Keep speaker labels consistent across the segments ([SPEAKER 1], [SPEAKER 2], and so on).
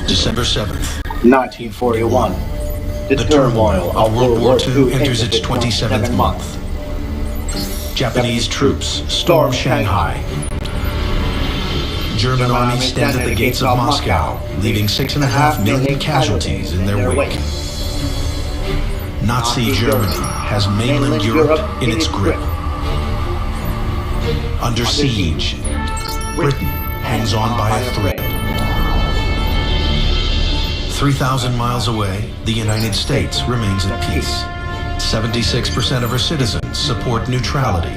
[SPEAKER 1] December 7th,
[SPEAKER 2] 1941. The turmoil
[SPEAKER 1] of World War II enters its 27th month. Japanese troops storm Shanghai. German army stands at the gates of Moscow, leaving 6.5 million casualties in their wake. Nazi Germany has mainland Europe in its grip. Under siege, Britain hangs on by a thread. 3,000 miles away, the United States remains at peace. 76% of her citizens support neutrality.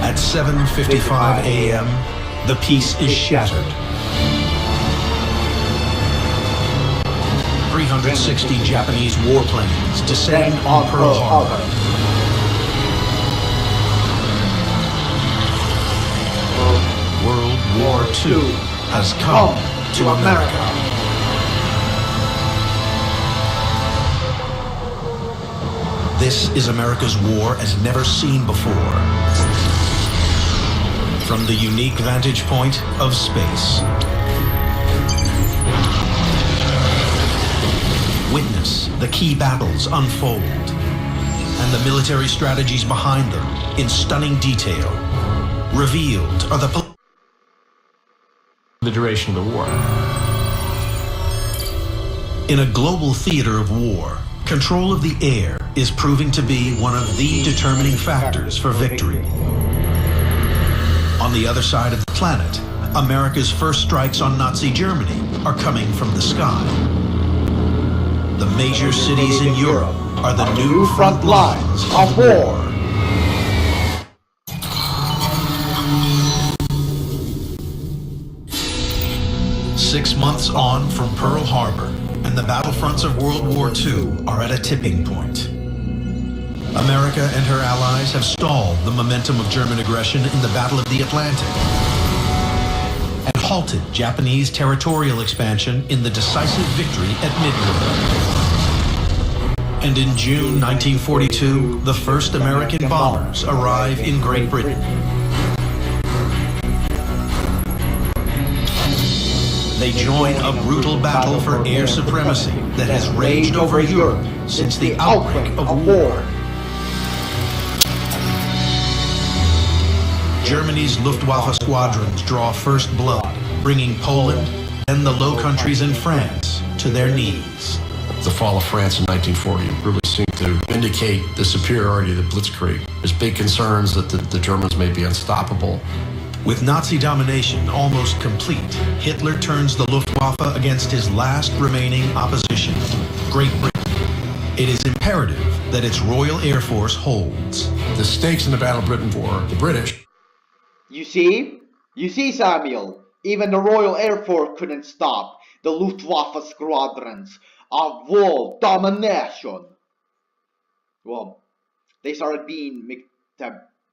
[SPEAKER 1] At 7:55 a.m., the peace is shattered. 360 Japanese warplanes descend on Pearl Harbor. World War II has come to America. This is America's war as never seen before. From the unique vantage point of space. Witness the key battles unfold and the military strategies behind them in stunning detail. Revealed are the duration of the war. In a global theater of war, control of the air is proving to be one of the determining factors for victory. On the other side of the planet, America's first strikes on Nazi Germany are coming from the sky. The major cities in Europe are the new front lines of war. Six months on from Pearl Harbor, and the battlefronts of World War II are at a tipping point. America and her allies have stalled the momentum of German aggression in the Battle of the Atlantic and halted Japanese territorial expansion in the decisive victory at Midway. And in June 1942, the first American bombers arrive in Great Britain. They join a brutal battle for air supremacy that has raged over Europe since the outbreak of war. Germany's Luftwaffe squadrons draw first blood, bringing Poland and the Low Countries and France to their knees.
[SPEAKER 3] The fall of France in 1940 really seemed to indicate the superiority of the Blitzkrieg. There's big concerns that the Germans may be unstoppable.
[SPEAKER 1] With Nazi domination almost complete, Hitler turns the Luftwaffe against his last remaining opposition, Great Britain. It is imperative that its Royal Air Force holds.
[SPEAKER 3] The stakes in the Battle of Britain for the British.
[SPEAKER 2] You see, Samuel, even the Royal Air Force couldn't stop the Luftwaffe squadrons of world domination. Well, the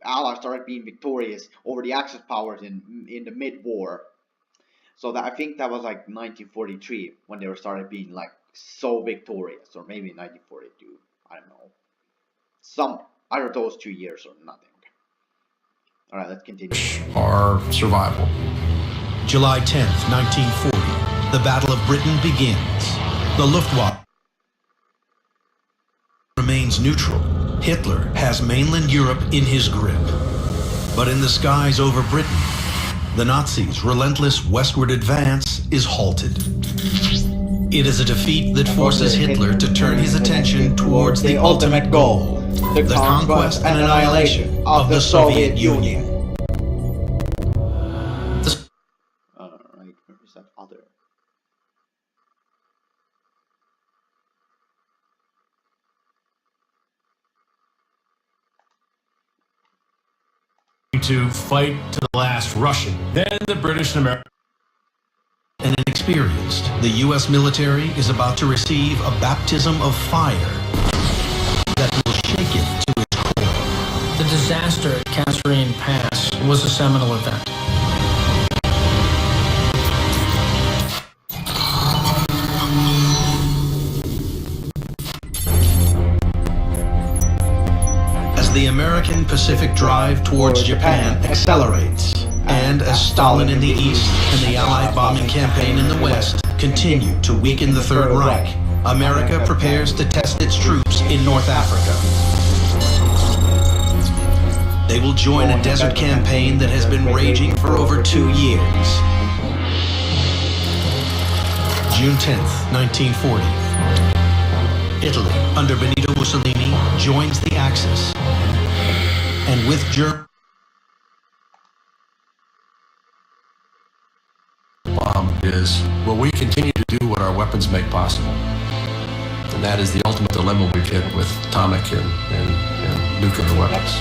[SPEAKER 2] Allies started being victorious over the Axis powers in the mid-war. So that I think that was like 1943 when they started being like so victorious, or maybe 1942. I don't know. Either those 2 years or nothing. All right, let's continue.
[SPEAKER 3] Our survival.
[SPEAKER 1] July 10th, 1940. The Battle of Britain begins. The Luftwaffe remains neutral. Hitler has mainland Europe in his grip. But in the skies over Britain, the Nazis' relentless westward advance is halted. It is a defeat that forces Hitler to turn his attention towards the ultimate goal, the conquest and annihilation of the Soviet Union.
[SPEAKER 2] Alright, where is that other?
[SPEAKER 4] To fight to the last Russian, then the British and American.
[SPEAKER 1] And inexperienced, the U.S. military is about to receive a baptism of fire that will shake it to its core.
[SPEAKER 5] The disaster at Kasserine Pass was a seminal event.
[SPEAKER 1] As the American Pacific drive towards Japan accelerates, And as Stalin in the East and the Allied bombing campaign in the West continue to weaken the Third Reich, America prepares to test its troops in North Africa. They will join a desert campaign that has been raging for over 2 years. June 10th, 1940. Italy, under Benito Mussolini, joins the Axis. And with Germany,
[SPEAKER 3] is, will we continue to do what our weapons make possible? And that is the ultimate dilemma we've hit with atomic and nuclear weapons.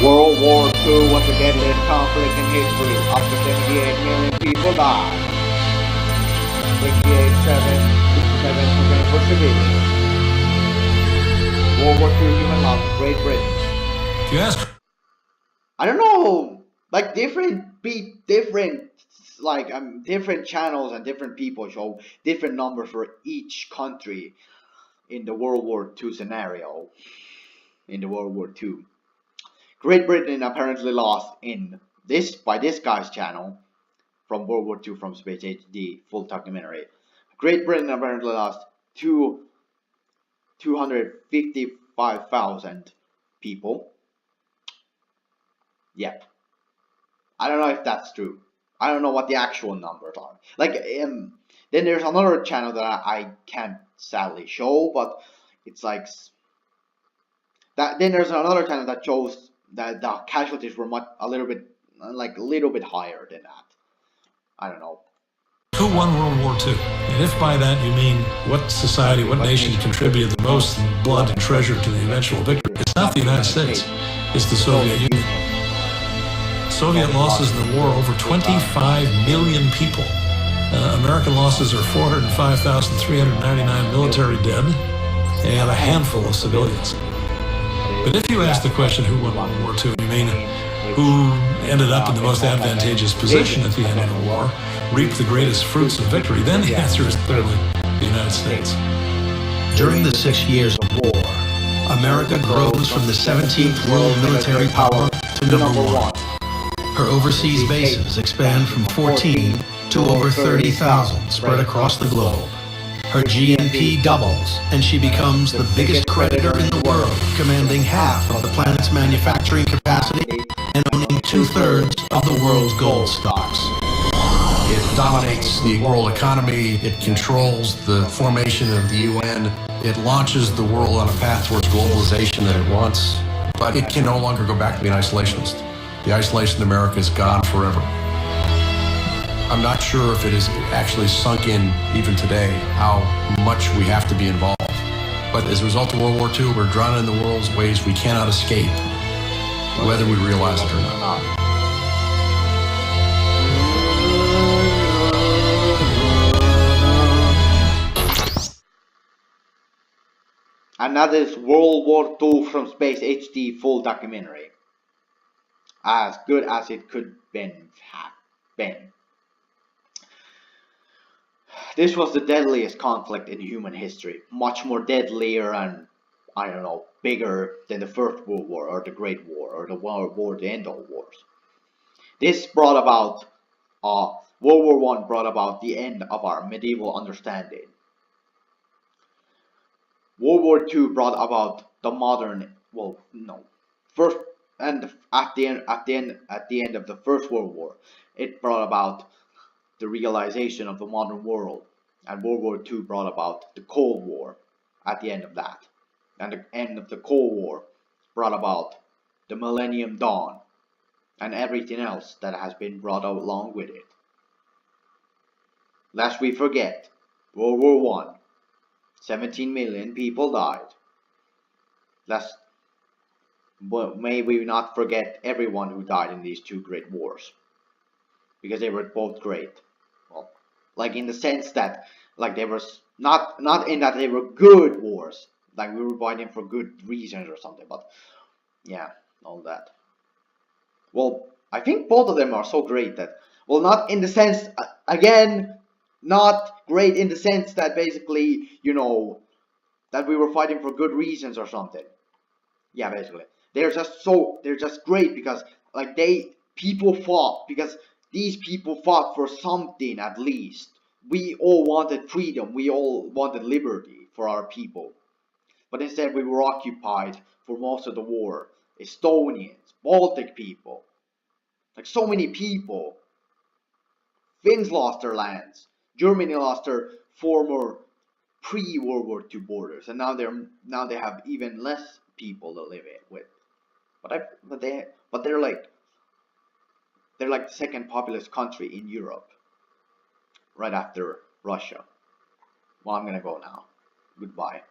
[SPEAKER 2] World War II was the deadliest conflict in history. Up to 78 million people died. 67% were civilians. World War II human loss, Great Britain.
[SPEAKER 4] If you ask,
[SPEAKER 2] I don't know, like different channels and different people show different numbers for each country in the World War II scenario. In the World War II, Great Britain apparently lost by this guy's channel from World War II from Space HD full documentary. Great Britain apparently lost 255,000 people. Yep. I don't know if that's true. I don't know what the actual numbers are. Like, then there's another channel that I can't sadly show, but it's like that. Then there's another channel that shows that the casualties were a little bit higher than that. I don't know.
[SPEAKER 4] who won World War II? And if by that you mean what society, what nation contributed the most in blood and treasure to the eventual victory, it's not the United States, it's the Soviet Union. Soviet losses in the war, over 25 million people. American losses are 405,399 military dead and a handful of civilians. But if you ask the question who won World War II, you mean who ended up in the most advantageous position at the end of the war, reaped the greatest fruits of victory, then the answer is clearly the United States.
[SPEAKER 1] During the 6 years of war, America grows from the 17th world military power to number 1. Her overseas bases expand from 14 to over 30,000 spread across the globe. Her GNP doubles, and she becomes the biggest creditor in the world, commanding half of the planet's manufacturing capacity and owning 2/3 of the world's gold stocks.
[SPEAKER 3] It dominates the world economy. It controls the formation of the UN. It launches the world on a path towards globalization that it wants. But it can no longer go back to being isolationist. The isolation in America is gone forever. I'm not sure if it is actually sunk in even today how much we have to be involved. But as a result of World War II, we're drawn in the world's ways we cannot escape, whether we realize it or not.
[SPEAKER 2] And that is World War II from Space HD full documentary. As good as it could have been. This was the deadliest conflict in human history. Much more deadlier and, I don't know, bigger than the First World War or the Great War or the World War, the end all wars. This brought about, World War I brought about the end of our medieval understanding. World War II brought about the modern, first and at the end of the First World War, it brought about the realization of the modern world, and World War II brought about the Cold War at the end of that, and the end of the Cold War brought about the Millennium Dawn and everything else that has been brought out along with it. Lest we forget, World War I, 17 million people died. But may we not forget everyone who died in these two great wars, because they were both great. Well, like in the sense that, like they were not in that they were good wars, like we were fighting for good reasons or something. But yeah, all that. Well, I think both of them are so great that, well, not in the sense, again, not great in the sense that basically, you know, that we were fighting for good reasons or something. Yeah, basically. They're just great because like people fought, because these people fought for something at least. We all wanted freedom, we all wanted liberty for our people. But instead we were occupied for most of the war. Estonians, Baltic people, like so many people. Finns lost their lands. Germany lost their former pre-World War II borders, and now they have even less people to live with. But they're like the second populous country in Europe, right after Russia. Well, I'm gonna go now. Goodbye.